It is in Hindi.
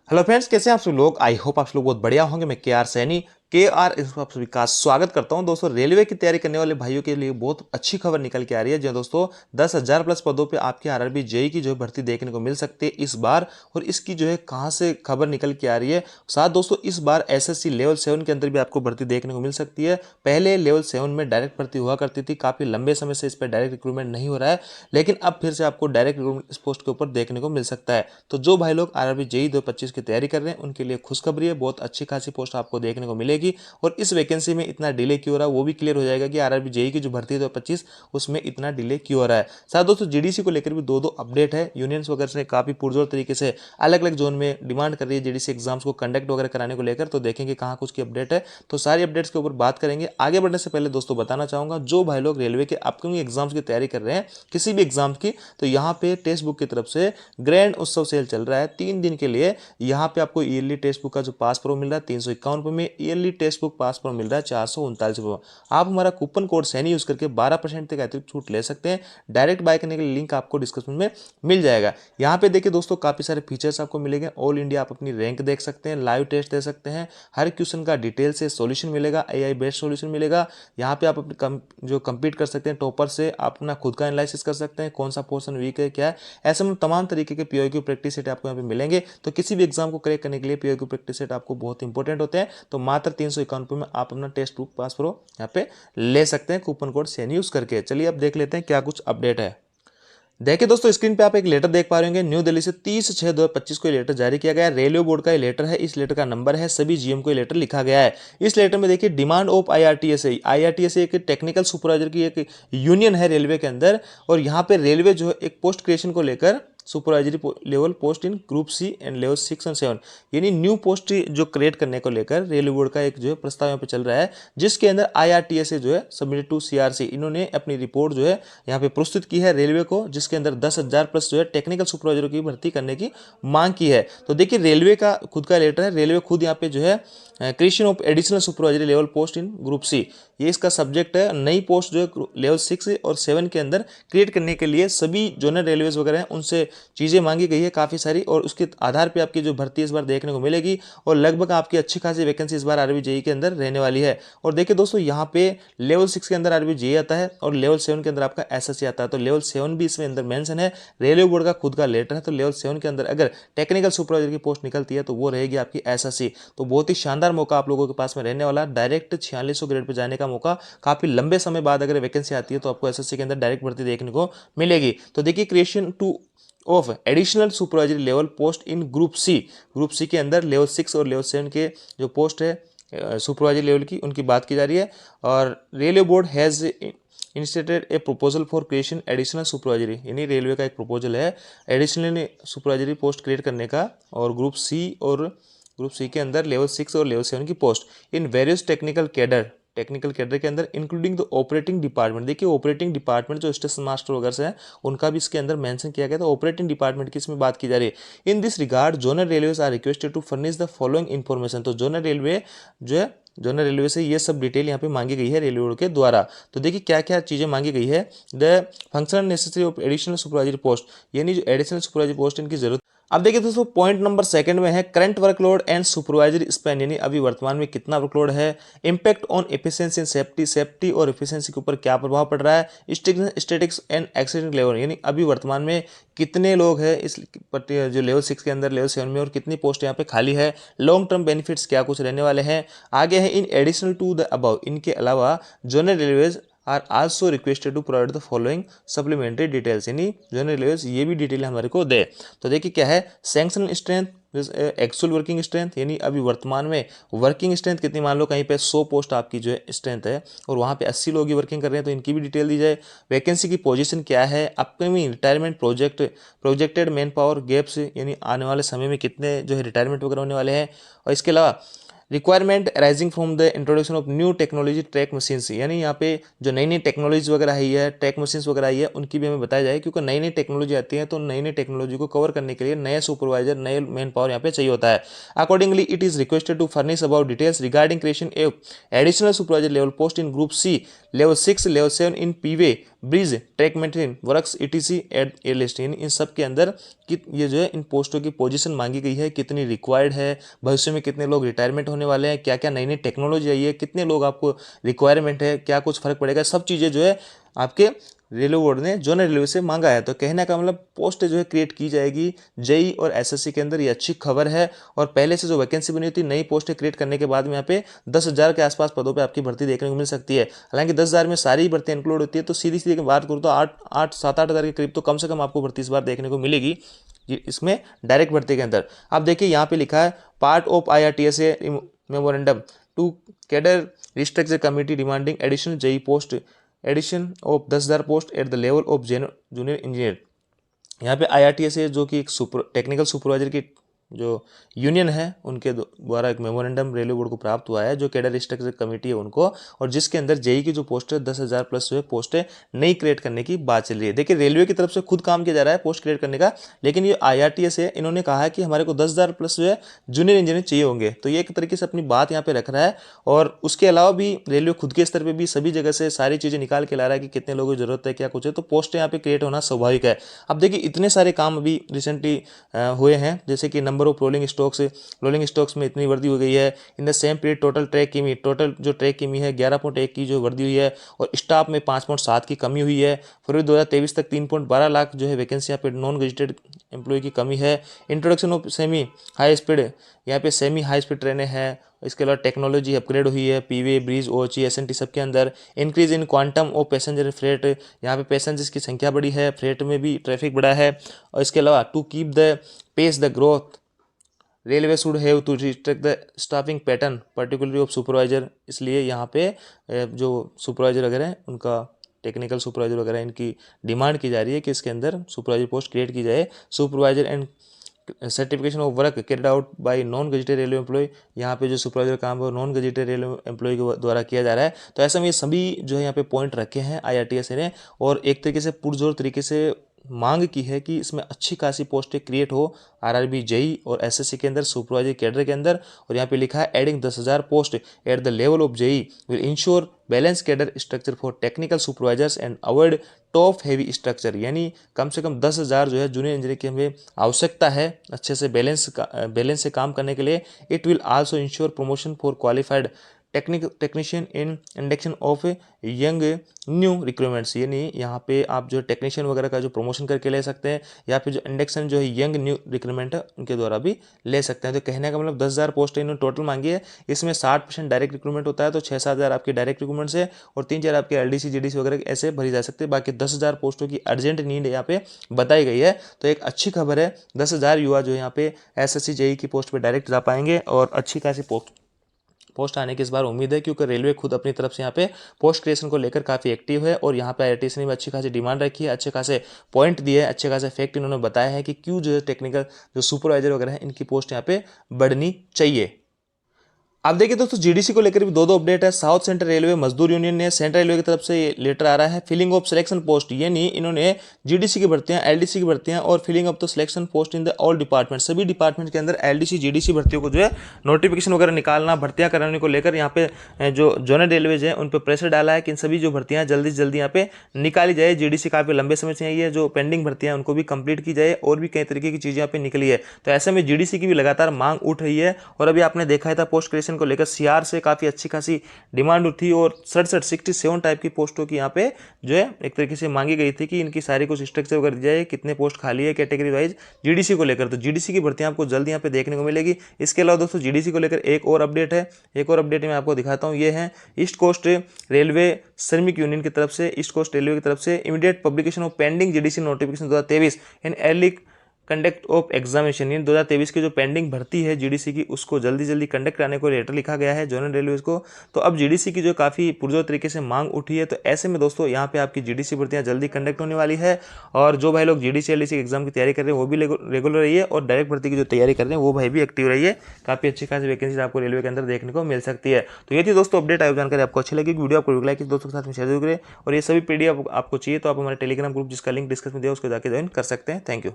हेलो फ्रेंड्स, कैसे हैं आप सब लोग। आई होप आप सब लोग बहुत बढ़िया होंगे। मैं के आर सैनी आप सभी का स्वागत करता हूं। दोस्तों, रेलवे की तैयारी करने वाले भाइयों के लिए बहुत अच्छी खबर निकल के आ रही है। जो दोस्तों 10,000 प्लस पदों पे आपके आरआरबी जेई की जो है भर्ती देखने को मिल सकती है इस बार। और इसकी जो है कहां से खबर निकल के आ रही है, साथ दोस्तों इस बार एसएससी लेवल 7 के अंदर भी आपको भर्ती देखने को मिल सकती है। पहले लेवल 7 में डायरेक्ट भर्ती हुआ करती थी, काफी लंबे समय से इस पर डायरेक्ट रिक्रूटमेंट नहीं हो रहा है, लेकिन अब फिर से आपको डायरेक्ट रिक्रूटमेंट इस पोस्ट के ऊपर देखने को मिल सकता है। तो जो भाई लोग आरआरबी जेई 2025 की तैयारी कर रहे हैं उनके लिए खुशखबरी है, बहुत अच्छी खासी पोस्ट आपको देखने को मिलेगी। और इस वैकेंसी में इतना डिले क्यों हो रहा है वो भी क्लियर हो जाएगा कि आरआरबी जेई की जो भर्ती है 2025 उसमें इतना डिले क्यों हो रहा है। साथ दोस्तों जीडीसी को लेकर भी दो अपडेट है। यूनियंस वगैरह से काफी पुरजोर तरीके से अलग अलग जोन में डिमांड कर रही है जीडीसी एग्जाम्स को कंडक्ट वगैरह कराने को लेकर, तो देखेंगे कहाँ कुछ की अपडेट है। तो सारी अपडेट्स के ऊपर बात करेंगे। आगे बढ़ने से पहले दोस्तों बताना चाहूंगा, जो भाई लोग रेलवे के अपकमिंग एग्जाम्स की तैयारी कर रहे हैं किसी भी एग्जाम की, तो यहाँ पे टेक्स्ट बुक की तरफ से ग्रैंड उत्सव सेल चल रहा है 3 दिन के लिए। यहाँ पे आपको ईयरली टेक्स्ट बुक का जो पास प्रो मिल रहा है 351 रुपये में, yearly text book pass pro मिल रहा है 439 रुपये। आप हमारा कूपन कोड सैनी यूज करके 12% तक अतिरिक्त छूट ले सकते हैं। डायरेक्ट बाय करने के लिए लिंक आपको डिस्क्रिप्शन में मिल जाएगा। यहाँ पे देखिए दोस्तों काफी सारे फीचर्स आपको मिलेंगे। ऑल इंडिया आप अपनी रैंक देख सकते हैं, लाइव टेस्ट दे सकते हैं, हर क्वेश्चन का डिटेल से सॉल्यूशन मिलेगा, एआई बेस्ड सॉल्यूशन मिलेगा। यहाँ पे आप अपनी जो compete कर सकते हैं टॉपर से, आप अपना खुद का एनालिसिस कर सकते हैं, कौन सा पोर्शन वीक है क्या है। ऐसे में तमाम तरीके के पीओक्यू प्रैक्टिस सेट आपको यहाँ पे मिलेंगे। तो किसी भी एग्जाम को क्रैक करने के लिए पीओक्यू प्रैक्टिस सेट आपको बहुत इंपॉर्टेंट होते हैं। तो मात्र 351 रुपये में आप अपना टेक्स्ट बुक पास प्रो यहाँ पे ले सकते हैं कूपन कोड सैनी यूज करके। चलिए अब देख लेते हैं क्या कुछ अपडेट है। देखिए दोस्तों, स्क्रीन पे आप एक लेटर देख पा रहे होंगे। न्यू दिल्ली से 30/6/2025 को ये लेटर जारी किया गया है। रेलवे बोर्ड का ये लेटर है। इस लेटर का नंबर है, सभी जीएम को ये लेटर लिखा गया है। इस लेटर में देखिए डिमांड ऑफ आईआरटीएस। आईआरटीएस एक टेक्निकल सुपरवाइजर की एक यूनियन है रेलवे के अंदर, और यहाँ पे रेलवे जो है एक पोस्ट क्रिएशन को लेकर supervisory level post in group C and level 6 और 7 यानी न्यू पोस्ट जो क्रिएट करने को लेकर रेलवे बोर्ड का एक जो है प्रस्ताव यहाँ पे चल रहा है, जिसके अंदर आईआरटीएस जो है सबमिटेड टू सीआरसी, इन्होंने अपनी रिपोर्ट जो है यहाँ पे प्रस्तुत की है रेलवे को, जिसके अंदर 10,000 प्लस जो है टेक्निकल सुपरवाइजरों की भर्ती करने की मांग की है। तो देखिए रेलवे का खुद का लेटर है। रेलवे खुद यहाँ पे जो है creation of additional supervisory level post in group C, ये इसका सब्जेक्ट है। नई पोस्ट जो है लेवल 6 और 7 के अंदर क्रिएट करने के लिए सभी जोनल रेलवेज वगैरह हैं उनसे चीज़ें मांगी गई है काफ़ी सारी, और उसके आधार पे आपकी जो भर्ती इस बार देखने को मिलेगी। और लगभग आपकी अच्छी खासी वैकेंसी इस बार आरआरबी जेई के अंदर रहने वाली है। और देखिए दोस्तों, यहाँ पे लेवल 6 के अंदर आरआरबी जेई आता है और लेवल 7 के अंदर आपका एसएससी आता है। तो लेवल 7 भी इसमें अंदर मेंशन है। रेलवे बोर्ड का खुद का लेटर है। तो लेवल 7 के अंदर अगर टेक्निकल सुपरवाइजर की पोस्ट निकलती है तो वो रहेगी आपकी एसएससी। तो बहुत ही शानदार मौका आप लोगों के पास में रहने वाला। डायरेक्ट 4600 ग्रेड पर जाने का मौका, काफी लंबे समय बाद अगर वैकेंसी आती है तो आपको एसएससी के अंदर डायरेक्ट भर्ती देखने को मिलेगी। तो देखिए creation two of additional supervisory level post in group C के अंदर लेवल 6 और लेवल 7 के जो पोस्ट है सुपरवाइजरी लेवल की, उनकी बात की जा रही है। और railway board has instated a proposal for creation additional supervisory, यानी रेलवे का एक प्रपोजल है एडिशनल सुपरवाइजरी पोस्ट क्रिएट करने का, और ग्रुप सी के अंदर लेवल 6 और लेवल 7 की post in various technical cadre के अंदर इंक्लूडिंग द ऑपरेटिंग डिपार्टमेंट। देखिए ऑपरेटिंग डिपार्टमेंट जो स्टेशन मास्टर वगैरह हैं उनका भी इसके अंदर मेंशन किया गया था। ऑपरेटिंग डिपार्टमेंट की इसमें बात की जा रही है। In this regard zonal railways are requested to furnish the following information. तो जोनल रेलवे से ये सब डिटेल यहाँ पे मांगी गई है रेलवे बोर्ड के द्वारा। तो देखिए क्या क्या चीज़ें मांगी गई है। The functional necessary of additional supervisory post, यानी जो एडिशनल सुपरवाइजरी पोस्ट इनकी जरूरत। अब देखिए दोस्तों पॉइंट नंबर 2 में है current workload and supervisory span, यानी अभी वर्तमान में कितना वर्कलोड है। Impact on efficiency and safety और एफिशिएंसी के ऊपर क्या प्रभाव पड़ रहा है। स्टैटिक्स एंड एक्सीडेंट लेवल, यानी अभी वर्तमान में कितने लोग हैं इस जो लेवल 6 के अंदर लेवल 7 में, और कितनी पोस्ट यहाँ पे खाली है। लॉन्ग टर्म बेनिफिट्स क्या कुछ रहने वाले हैं। आगे है in additional to the above, इनके अलावा zonal railways are also requested to provide the following supplementary details, यानी जोनल रेलवेज ये भी डिटेल हमारे को दे। तो देखिए क्या है, sanction strength, actual working strength, यानी अभी वर्तमान में वर्किंग स्ट्रेंथ कितनी। मान लो कहीं पे 100 पोस्ट आपकी जो है स्ट्रेंथ है और वहाँ पे 80 लोग ही वर्किंग कर रहे हैं, तो इनकी भी डिटेल दी जाए। वैकेंसी की पोजीशन क्या है। Upcoming retirement projected man power gaps, यानी आने वाले समय में कितने जो है रिटायरमेंट वगैरह होने वाले हैं। और इसके अलावा requirement rising from the introduction of new technology track machines, यानी यहाँ पे जो नई नई टेक्नोलॉजी वगैरह आई है, ट्रैक मशीन्स वगैरह आई है, उनकी भी हमें बताया जाए, क्योंकि नई नई टेक्नोलॉजी आती है तो नई नई टेक्नोलॉजी को कवर करने के लिए नया सुपरवाइजर, नए मैन पावर यहाँ पे चाहिए होता है। Accordingly it is requested to furnish about details regarding creation of additional supervisor level post in group C, level 6, level 7 in P way bridge, track maintain works ETC at एयरलिस्ट, यानी इन सब के अंदर कि ये जो है इन पोस्टों की पोजीशन मांगी गई है, कितनी रिक्वायर्ड है, भविष्य में कितने लोग रिटायरमेंट होने वाले हैं, क्या क्या नई नई टेक्नोलॉजी आई है, कितने लोग आपको रिक्वायरमेंट है, क्या कुछ फर्क पड़ेगा, सब चीज़ें जो है आपके रेलवे बोर्ड ने जोनल रेलवे से मांगा है। तो कहने का मतलब पोस्ट जो है क्रिएट की जाएगी जेई और SSC के अंदर, ये अच्छी खबर है। और पहले से जो वैकेंसी बनी होती नई पोस्टें क्रिएट करने के बाद में यहाँ पे 10,000 के आसपास पदों पे आपकी भर्ती देखने को मिल सकती है। हालांकि 10,000 में सारी भर्ती इंक्लूड होती है, तो सीधी सीधी बात करूँ तो 7-8 हज़ार के करीब तो कम से कम आपको भर्ती इस बार देखने को मिलेगी इसमें डायरेक्ट भर्ती के अंदर। आप देखिए यहाँ पे लिखा है part of IRTSA memorandum to cadre restructure committee demanding additional JE post, addition of 10,000 post at the level of junior engineer. यहाँ पे IRTSA जो कि एक टेक्निकल सुपरवाइजर की जो यूनियन है उनके द्वारा एक मेमोरेंडम रेलवे बोर्ड को प्राप्त हुआ है, जो कैडर स्ट्रक्चर कमेटी है उनको, और जिसके अंदर जेई की जो पोस्ट है 10,000 प्लस जो है पोस्टें नई क्रिएट करने की बात चल रही है। देखिए रेलवे की तरफ से खुद काम किया जा रहा है पोस्ट क्रिएट करने का, लेकिन ये IRTSA इन्होंने कहा है कि हमारे को 10,000 प्लस जो है जूनियर इंजीनियर चाहिए होंगे, तो ये एक तरीके से अपनी बात यहाँ पे रख रहा है। और उसके अलावा भी रेलवे खुद के स्तर पर भी सभी जगह से सारी चीज़ें निकाल के ला रहा है कि कितने लोगों की जरूरत है, क्या कुछ है, तो पोस्टें यहाँ पे क्रिएट होना स्वाभाविक है। अब देखिए इतने सारे काम अभी रिसेंटली हुए हैं, जैसे कि नंबर ऑफ रोलिंग स्टॉक्स में इतनी वृद्धि हो गई है। In the same period total जो ट्रैक किमी है 11.1 की जो वृद्धि हुई है, और स्टाफ में 5.7 की कमी हुई है। फरवरी 2023 तक 3.12 लाख जो है वैकेंसी यहाँ पे नॉन गजेटेड एम्प्लॉय की कमी है। Introduction of semi high speed, यहाँ पे सेमी हाई स्पीड ट्रेनें हैं। इसके अलावा टेक्नोलॉजी अपग्रेड हुई है पीवे, ब्रिज, OHE, SNT सबके अंदर। Increase in quantum of passenger freight, यहाँ पे पैसेंजर्स की संख्या बढ़ी है, फ्रेट में भी ट्रैफिक बढ़ा है। और इसके अलावा to keep the pace the growth railway should have to restrict the staffing pattern particularly of supervisor, इसलिए यहाँ पे जो सुपरवाइजर वगैरह हैं उनका टेक्निकल सुपरवाइजर वगैरह इनकी डिमांड की जा रही है कि इसके अंदर सुपरवाइजर पोस्ट क्रिएट की जाए। Supervisor and certification of work carried out by non gazetted railway employ, यहाँ पे जो सुपरवाइजर काम है वो नॉन गजेटेड रेलवे एम्प्लॉय के द्वारा किया जा रहा है। तो ऐसा में ये सभी जो है यहाँ पे पॉइंट रखे हैं IRTSA ने, और एक तरीके से पुरजोर तरीके से मांग की है कि इसमें अच्छी खासी पोस्टें क्रिएट हो RRB जेई और SSC के अंदर सुपरवाइजर कैडर के अंदर। और यहाँ पे लिखा है adding 10,000 post at the level of JE will ensure balance cadre structure for technical supervisors and avoid top heavy structure, यानी कम से कम 10,000 जो है जूनियर इंजीनियर की हमें आवश्यकता है अच्छे से बैलेंस से काम करने के लिए। It will also ensure promotion for qualified technician in induction of young new recruitments, यानी यहाँ पे आप जो टेक्नीशियन वगैरह का जो प्रमोशन करके ले सकते हैं, या फिर जो इंडक्शन जो है यंग न्यू रिक्रूटमेंट है उनके द्वारा भी ले सकते हैं। तो कहने का मतलब 10,000 पोस्ट इन्होंने टोटल मांगी है, इसमें 60% डायरेक्ट रिक्रूटमेंट होता है, तो 6-7 हज़ार आपके डायरेक्ट रिक्रूटमेंट से और 3-4 आपके LDC GDC वगैरह ऐसे भरी जा सकते हैं। बाकी 10,000 पोस्टों की अर्जेंट नीड यहाँ पे बताई गई है। तो एक अच्छी खबर है, 10,000 युवा जो यहाँ पे SSC जेई की पोस्ट पर डायरेक्ट जा पाएंगे, और अच्छी खासी पोस्ट आने की इस बार उम्मीद है, क्योंकि रेलवे खुद अपनी तरफ से यहाँ पे पोस्ट क्रिएशन को लेकर काफ़ी एक्टिव है। और यहाँ पे IRTSA ने भी अच्छी खासी डिमांड रखी है, अच्छे खासे पॉइंट दिए हैं, अच्छे खासे फैक्ट इन्होंने बताया है कि क्यों जो टेक्निकल जो सुपरवाइजर वगैरह है इनकी पोस्ट यहाँ पे बढ़नी चाहिए। अब देखिए दोस्तों GDC को लेकर भी दो अपडेट है। साउथ सेंट्रल रेलवे मजदूर यूनियन ने सेंट्रल रेलवे की तरफ से लेटर आ रहा है फिलिंग ऑफ सिलेक्शन पोस्ट, यानी इन्होंने GDC की भर्तियां, LDC की भर्तियां और filling of the selection post in the all department, सभी डिपार्टमेंट के अंदर LDC GDC भर्तियों को जो है नोटिफिकेशन वगैरह निकालना, भर्तियां कराने को लेकर यहाँ पे जो जोनल रेलवेज है उन पर प्रेशर डाला है कि इन सभी जो भर्तियां जल्दी से जल्दी यहाँ पे निकाली जाए। GDC काफ़ी लंबे समय से है, जो पेंडिंग भर्तियां उनको भी कंप्लीट की जाए, और भी कई तरीके की चीज़ें यहाँ पे निकली है। तो ऐसे में GDC की भी लगातार मांग उठ रही है, और अभी आपने देखा था पोस्ट क्रिएशन को लेकर CR से काफ़ी अच्छी खासी डिमांड उठी, और 67 टाइप की पोस्टों की यहाँ पे जो है एक तरीके से मांगी गई थी कि इनकी सारी कुछ स्ट्रक्चर कर दी जाए, कितने पोस्ट खाली है कैटेगरी वाइज GDC को लेकर। तो GDC की भर्तियां आपको जल्द यहाँ पे देखने को मिलेगी। इसके अलावा दोस्तों GDC को लेकर एक और अपडेट है, एक और अपडेट मैं आपको दिखाता हूँ। ये है ईस्ट कोस्ट रेलवे श्रमिक यूनियन की तरफ से, ईस्ट कोस्ट रेलवे की तरफ से immediate publication of pending GDC notification 2023 in early conduct of examination, यानी 2023 की जो पेंडिंग भर्ती है GDC की उसको जल्दी जल्दी कंडक्ट कराने को लेटर लिखा गया है जोनल रेलवेज को। तो अब GDC की जो काफ़ी पुरजोर तरीके से मांग उठी है, तो ऐसे में दोस्तों यहाँ पे आपकी GDC भर्तियाँ जल्दी कंडक्ट होने वाली है। और जो भाई लोग GDC LDC एग्जाम की तैयारी कर रहे हैं वो भी रेगुलर रहिए, और डायरेक्ट भर्ती की जो तैयारी कर रहे हैं वो भाई भी एक्टिव रहिए। काफ़ी अच्छी खासी वैकेंसी आपको रेलवे के अंदर देखने को मिल सकती है। तो ये थी दोस्तों अपडेट। आयोग जानकारी आपको अच्छी लगी, वीडियो आपको लाइक दोस्तों के साथ में शेयर जरूर करें, और ये सभी PDF आपको चाहिए तो आप हमारे टेलीग्राम ग्रुप जिसका लिंक डिस्क्रिप्शन में दिया उसको जाकर ज्वाइन कर सकते हैं। Thank you.